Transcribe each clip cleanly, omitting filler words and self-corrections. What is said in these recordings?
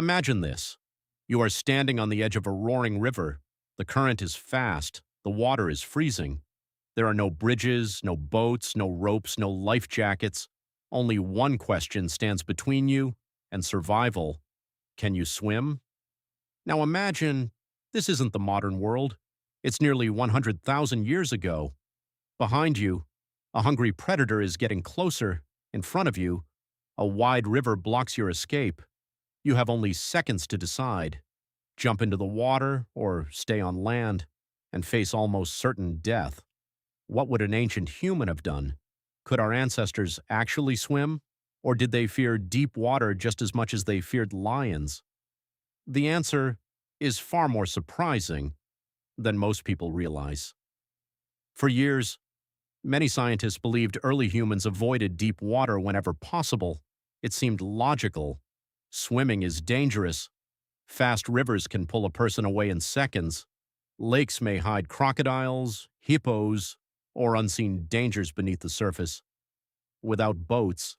Imagine this. You are standing on the edge of a roaring river. The current is fast. The water is freezing. There are no bridges, no boats, no ropes, no life jackets. Only one question stands between you and survival. Can you swim? Now imagine this isn't the modern world. It's nearly 100,000 years ago. Behind you, a hungry predator is getting closer. In front of you, a wide river blocks your escape. You have only seconds to decide. Jump into the water or stay on land and face almost certain death. What would an ancient human have done? Could our ancestors actually swim? Or did they fear deep water just as much as they feared lions? The answer is far more surprising than most people realize. For years, many scientists believed early humans avoided deep water whenever possible. It seemed logical. Swimming is dangerous. Fast rivers can pull a person away in seconds. Lakes may hide crocodiles, hippos, or unseen dangers beneath the surface. Without boats,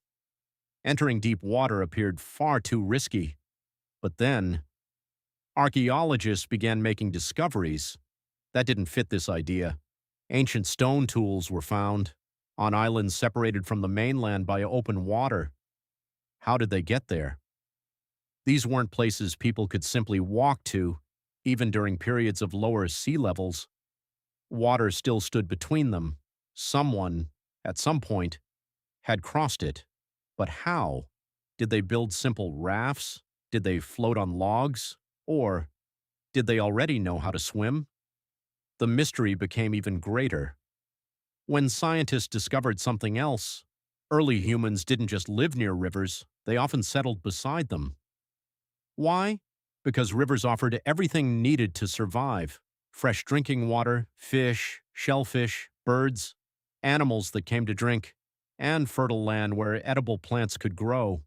entering deep water appeared far too risky. But then, archaeologists began making discoveries that didn't fit this idea. Ancient stone tools were found on islands separated from the mainland by open water. How did they get there? These weren't places people could simply walk to, even during periods of lower sea levels. Water still stood between them. Someone, at some point, had crossed it. But how? Did they build simple rafts? Did they float on logs? Or did they already know how to swim? The mystery became even greater. When scientists discovered something else, early humans didn't just live near rivers, they often settled beside them. Why? Because rivers offered everything needed to survive: fresh drinking water, fish, shellfish, birds, animals that came to drink, and fertile land where edible plants could grow.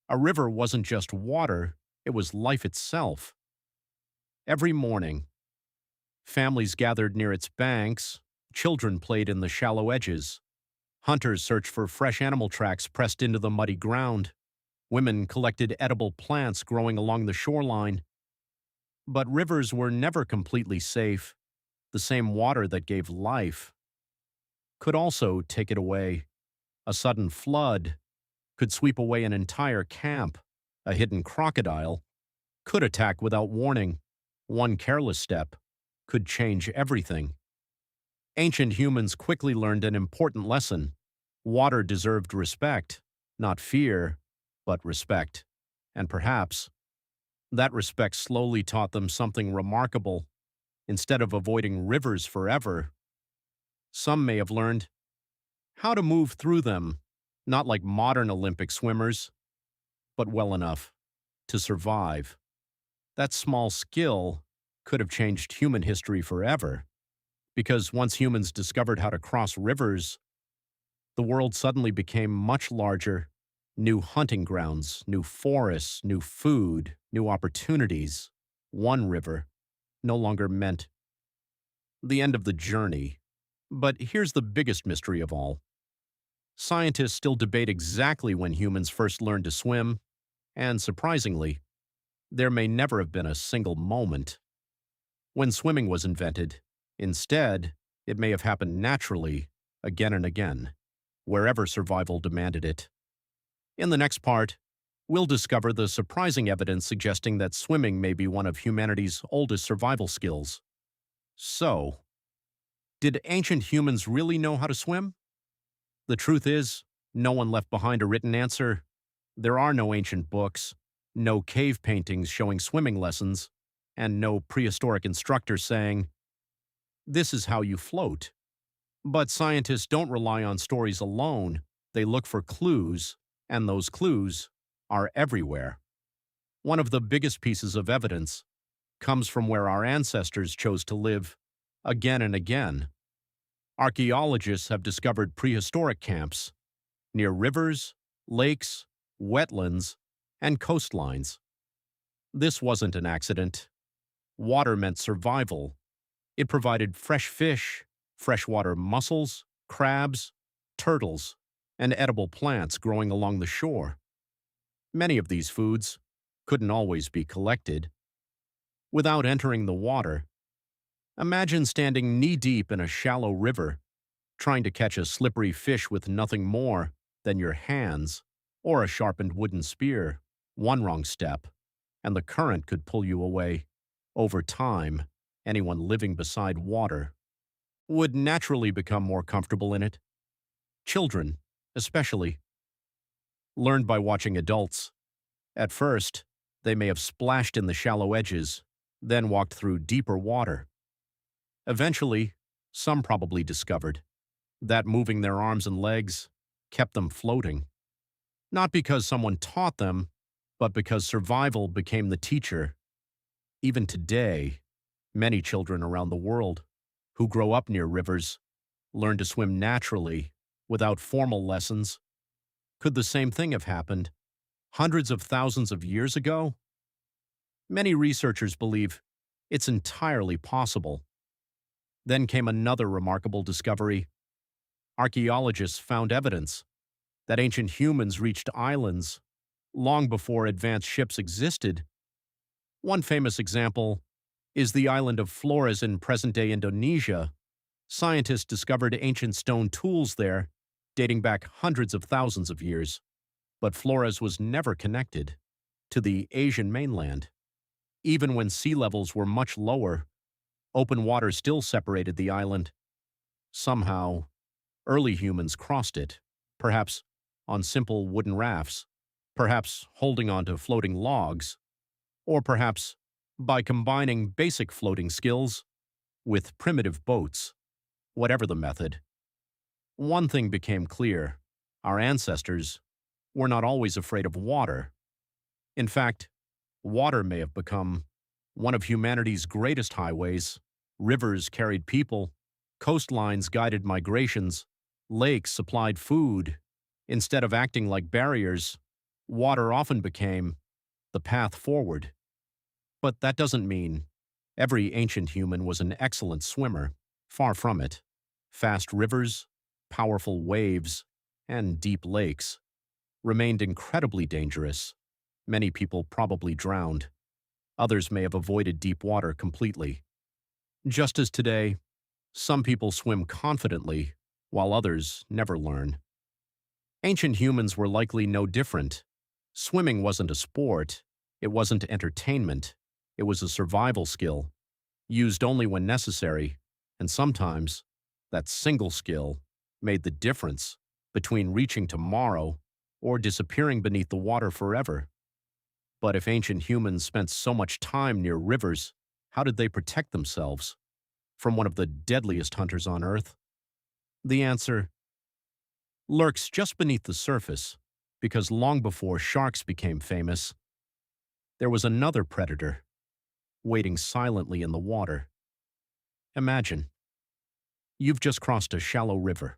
A river wasn't just water, it was life itself. Every morning, families gathered near its banks, children played in the shallow edges. Hunters searched for fresh animal tracks pressed into the muddy ground. Women collected edible plants growing along the shoreline. But rivers were never completely safe. The same water that gave life could also take it away. A sudden flood could sweep away an entire camp. A hidden crocodile could attack without warning. One careless step could change everything. Ancient humans quickly learned an important lesson. Water deserved respect, not fear, but respect. And perhaps that respect slowly taught them something remarkable. Instead of avoiding rivers forever, some may have learned how to move through them, not like modern Olympic swimmers, but well enough to survive. That small skill could have changed human history forever, because once humans discovered how to cross rivers, the world suddenly became much larger. New hunting grounds, new forests, new food, new opportunities. One river no longer meant the end of the journey. But here's the biggest mystery of all. Scientists still debate exactly when humans first learned to swim, and surprisingly, there may never have been a single moment when swimming was invented. Instead, it may have happened naturally, again and again, wherever survival demanded it. In the next part, we'll discover the surprising evidence suggesting that swimming may be one of humanity's oldest survival skills. So, did ancient humans really know how to swim? The truth is, no one left behind a written answer. There are no ancient books, no cave paintings showing swimming lessons, and no prehistoric instructor saying, "This is how you float." But scientists don't rely on stories alone. They look for clues, and those clues are everywhere. One of the biggest pieces of evidence comes from where our ancestors chose to live again and again. Archaeologists have discovered prehistoric camps near rivers, lakes, wetlands, and coastlines. This wasn't an accident. Water meant survival. It provided fresh fish, freshwater mussels, crabs, turtles, and edible plants growing along the shore. Many of these foods couldn't always be collected. Without entering the water, imagine standing knee-deep in a shallow river, trying to catch a slippery fish with nothing more than your hands or a sharpened wooden spear. One wrong step, and the current could pull you away. Over time, anyone living beside water would naturally become more comfortable in it. Children, especially, learned by watching adults. At first, they may have splashed in the shallow edges, then walked through deeper water. Eventually, some probably discovered that moving their arms and legs kept them floating. Not because someone taught them, but because survival became the teacher. Even today, many children around the world who grow up near rivers learn to swim naturally without formal lessons. Could the same thing have happened hundreds of thousands of years ago? Many researchers believe it's entirely possible. Then came another remarkable discovery. Archaeologists found evidence that ancient humans reached islands long before advanced ships existed. One famous example is the island of Flores in present-day Indonesia. Scientists discovered ancient stone tools there, dating back hundreds of thousands of years. But Flores was never connected to the Asian mainland. Even when sea levels were much lower, open water still separated the island. Somehow, early humans crossed it, perhaps on simple wooden rafts, perhaps holding onto floating logs, or perhaps by combining basic floating skills with primitive boats. Whatever the method, one thing became clear: our ancestors were not always afraid of water. In fact, water may have become one of humanity's greatest highways. Rivers carried people, coastlines guided migrations, lakes supplied food. Instead of acting like barriers, water often became the path forward. But that doesn't mean every ancient human was an excellent swimmer. Far from it. Fast rivers, powerful waves, and deep lakes remained incredibly dangerous. Many people probably drowned. Others may have avoided deep water completely. Just as today, some people swim confidently, while others never learn. Ancient humans were likely no different. Swimming wasn't a sport, it wasn't entertainment, it was a survival skill, used only when necessary, and sometimes that single skill made the difference between reaching tomorrow or disappearing beneath the water forever. But if ancient humans spent so much time near rivers, how did they protect themselves from one of the deadliest hunters on Earth? The answer lurks just beneath the surface, because long before sharks became famous, there was another predator waiting silently in the water. Imagine, you've just crossed a shallow river.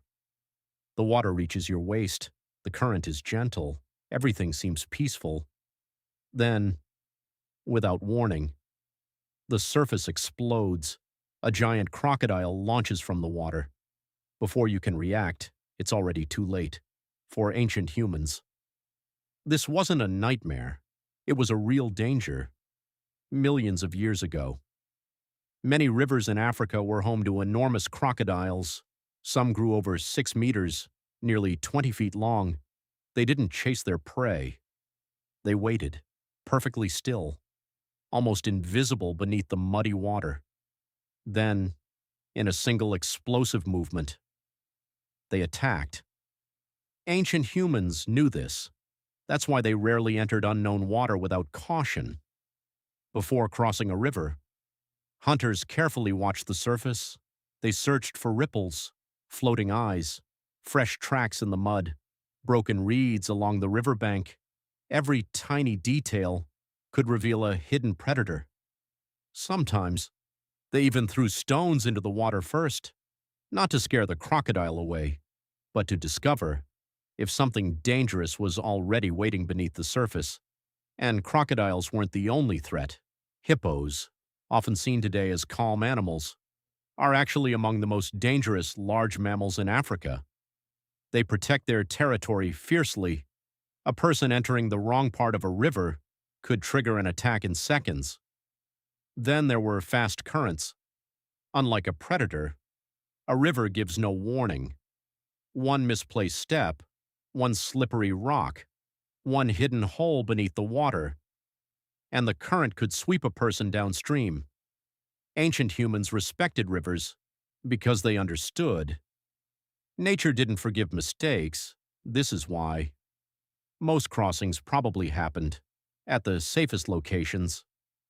The water reaches your waist, the current is gentle, everything seems peaceful. Then, without warning, the surface explodes. A giant crocodile launches from the water. Before you can react, it's already too late. For ancient humans, this wasn't a nightmare. It was a real danger. Millions of years ago, many rivers in Africa were home to enormous crocodiles. Some grew over 6 meters, nearly 20 feet long. They didn't chase their prey. They waited, perfectly still, almost invisible beneath the muddy water. Then, in a single explosive movement, they attacked. Ancient humans knew this. That's why they rarely entered unknown water without caution. Before crossing a river, hunters carefully watched the surface. They searched for ripples, floating eyes, fresh tracks in the mud, broken reeds along the riverbank. Every tiny detail could reveal a hidden predator. Sometimes, they even threw stones into the water first, not to scare the crocodile away, but to discover if something dangerous was already waiting beneath the surface. And crocodiles weren't the only threat. Hippos, often seen today as calm animals, are actually among the most dangerous large mammals in Africa. They protect their territory fiercely. A person entering the wrong part of a river could trigger an attack in seconds. Then there were fast currents. Unlike a predator, a river gives no warning. One misplaced step, one slippery rock, one hidden hole beneath the water, and the current could sweep a person downstream. Ancient humans respected rivers because they understood. Nature didn't forgive mistakes. This is why. Most crossings probably happened at the safest locations: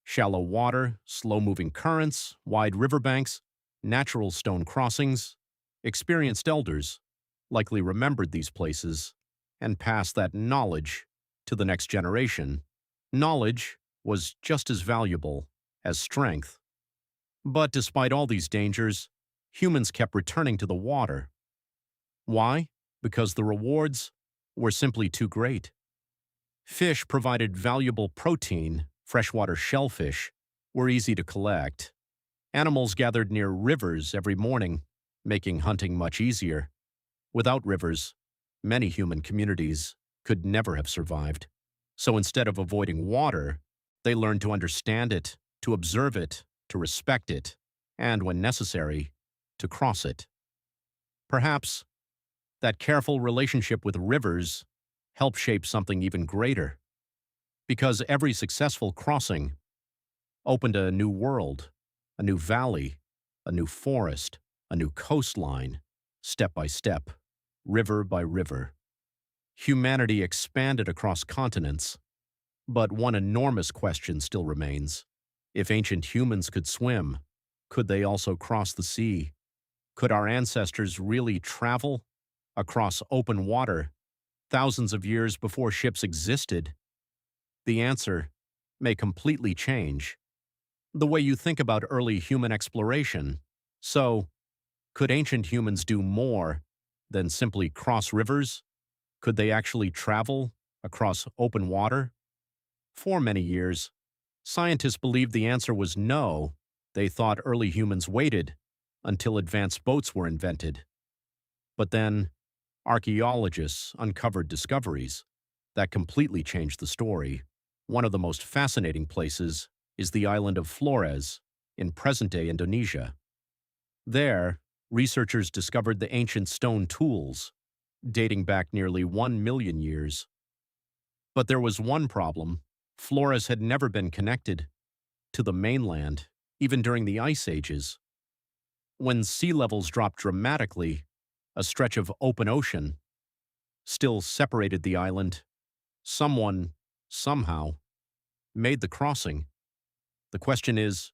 shallow water, slow-moving currents, wide riverbanks, natural stone crossings. Experienced elders likely remembered these places and passed that knowledge to the next generation. Knowledge was just as valuable as strength. But despite all these dangers, humans kept returning to the water. Why? Because the rewards were simply too great. Fish provided valuable protein. Freshwater shellfish were easy to collect. Animals gathered near rivers every morning, making hunting much easier. Without rivers, many human communities could never have survived. So instead of avoiding water, they learned to understand it, to observe it, to respect it, and, when necessary, to cross it. Perhaps that careful relationship with rivers helped shape something even greater, because every successful crossing opened a new world, a new valley, a new forest, a new coastline, step by step, river by river. Humanity expanded across continents, but one enormous question still remains. If ancient humans could swim, could they also cross the sea? Could our ancestors really travel across open water thousands of years before ships existed? The answer may completely change the way you think about early human exploration. So, could ancient humans do more than simply cross rivers? Could they actually travel across open water? For many years, scientists believed the answer was no. They thought early humans waited until advanced boats were invented. But then, archaeologists uncovered discoveries that completely changed the story. One of the most fascinating places is the island of Flores in present-day Indonesia. There, researchers discovered the ancient stone tools, dating back nearly 1 million years. But there was one problem. Flores had never been connected to the mainland, even during the ice ages. When sea levels dropped dramatically, a stretch of open ocean still separated the island. Someone, somehow, made the crossing. The question is,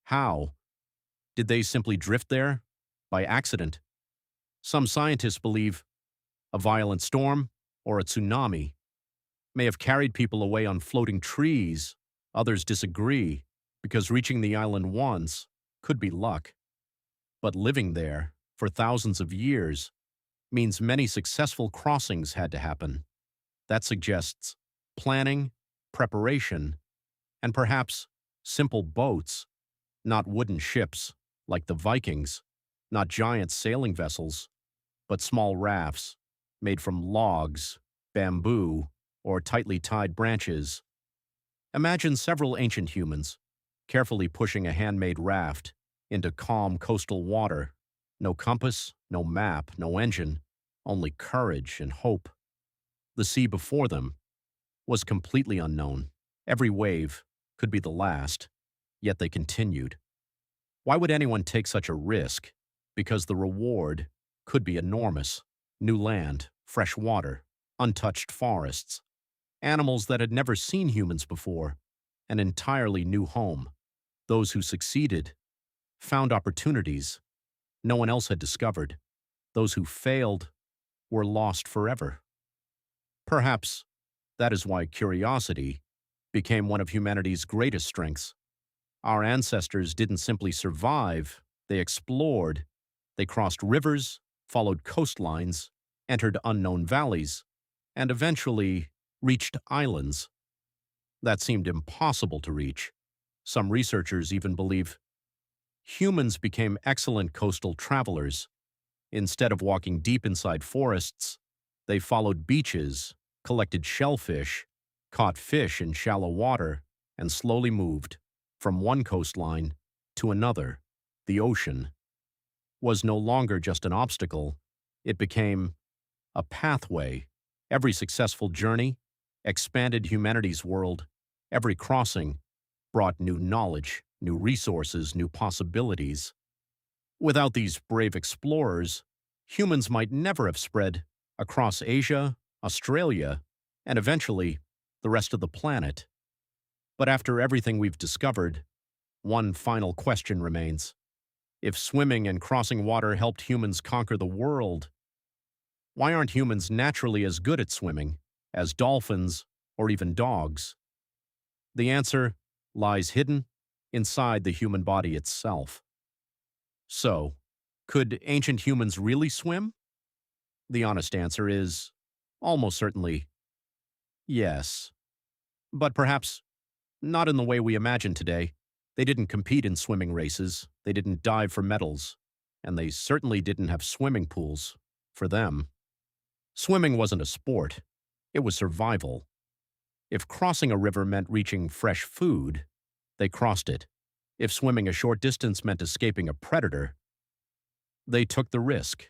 how? Did they simply drift there? By accident? Some scientists believe a violent storm or a tsunami may have carried people away on floating trees. Others disagree, because reaching the island once could be luck. But living there for thousands of years means many successful crossings had to happen. That suggests planning, preparation, and perhaps simple boats, not wooden ships like the Vikings, not giant sailing vessels, but small rafts made from logs, bamboo, or tightly tied branches. Imagine several ancient humans carefully pushing a handmade raft into calm coastal water. No compass, no map, no engine, only courage and hope. The sea before them was completely unknown. Every wave could be the last, yet they continued. Why would anyone take such a risk? Because the reward could be enormous. New land, fresh water, untouched forests, animals that had never seen humans before, an entirely new home. Those who succeeded found opportunities no one else had discovered. Those who failed were lost forever. Perhaps that is why curiosity became one of humanity's greatest strengths. Our ancestors didn't simply survive, they explored. They crossed rivers, followed coastlines, entered unknown valleys, and eventually reached islands that seemed impossible to reach. Some researchers even believe humans became excellent coastal travelers. Instead of walking deep inside forests, they followed beaches, collected shellfish, caught fish in shallow water, and slowly moved from one coastline to another. The ocean was no longer just an obstacle, it became a pathway. Every successful journey expanded humanity's world. Every crossing brought new knowledge, new resources, new possibilities. Without these brave explorers, humans might never have spread across Asia, Australia, and eventually the rest of the planet. But after everything we've discovered, one final question remains. If swimming and crossing water helped humans conquer the world, why aren't humans naturally as good at swimming as dolphins or even dogs? The answer lies hidden inside the human body itself. So, could ancient humans really swim? The honest answer is almost certainly yes. But perhaps not in the way we imagine today. They didn't compete in swimming races, they didn't dive for medals, and they certainly didn't have swimming pools for them. Swimming wasn't a sport, it was survival. If crossing a river meant reaching fresh food, they crossed it. If swimming a short distance meant escaping a predator, they took the risk.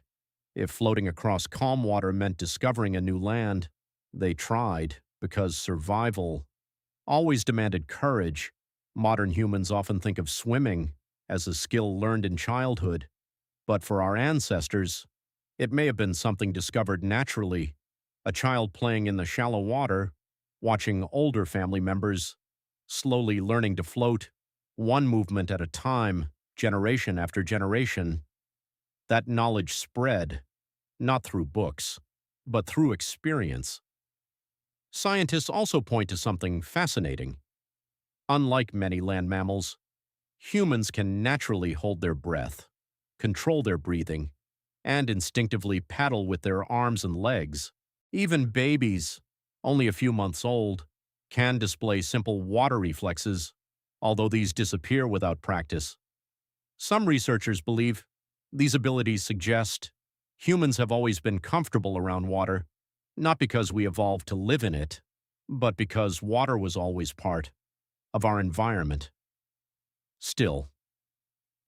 If floating across calm water meant discovering a new land, they tried, because survival always demanded courage. Modern humans often think of swimming as a skill learned in childhood, but for our ancestors, it may have been something discovered naturally. A child playing in the shallow water, watching older family members slowly learning to float, one movement at a time, generation after generation. That knowledge spread, not through books, but through experience. Scientists also point to something fascinating. Unlike many land mammals, humans can naturally hold their breath, control their breathing, and instinctively paddle with their arms and legs. Even babies, only a few months old, can display simple water reflexes, although these disappear without practice. Some researchers believe these abilities suggest humans have always been comfortable around water, not because we evolved to live in it, but because water was always part of our environment. Still,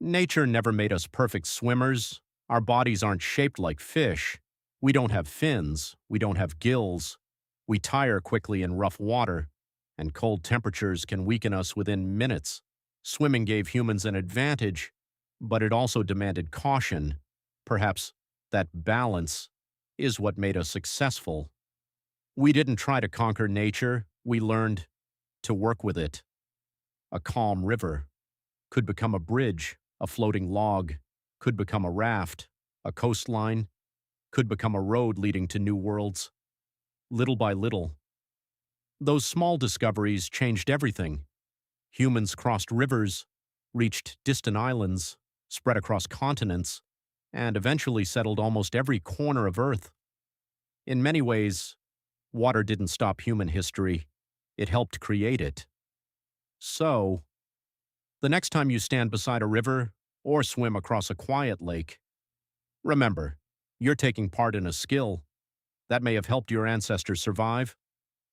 nature never made us perfect swimmers. Our bodies aren't shaped like fish. We don't have fins. We don't have gills. We tire quickly in rough water, and cold temperatures can weaken us within minutes. Swimming gave humans an advantage, but it also demanded caution. Perhaps that balance is what made us successful. We didn't try to conquer nature, we learned to work with it. A calm river could become a bridge, a floating log could become a raft, a coastline could become a road leading to new worlds. Little by little, those small discoveries changed everything. Humans crossed rivers, reached distant islands, spread across continents, and eventually settled almost every corner of Earth. In many ways, water didn't stop human history, it helped create it. So, the next time you stand beside a river or swim across a quiet lake, remember, you're taking part in a skill that may have helped your ancestors survive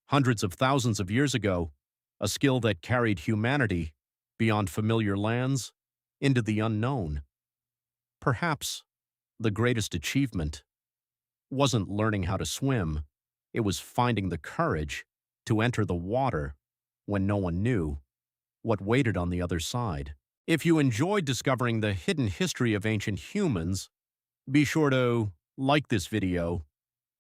hundreds of thousands of years ago, a skill that carried humanity beyond familiar lands into the unknown. Perhaps the greatest achievement wasn't learning how to swim, it was finding the courage to enter the water when no one knew what waited on the other side. If you enjoyed discovering the hidden history of ancient humans, be sure to like this video,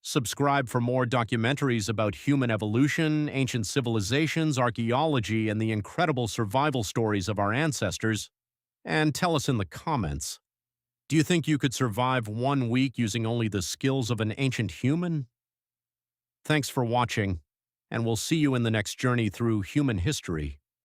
subscribe for more documentaries about human evolution, ancient civilizations, archaeology, and the incredible survival stories of our ancestors, and tell us in the comments, do you think you could survive 1 week using only the skills of an ancient human? Thanks for watching, and we'll see you in the next journey through human history.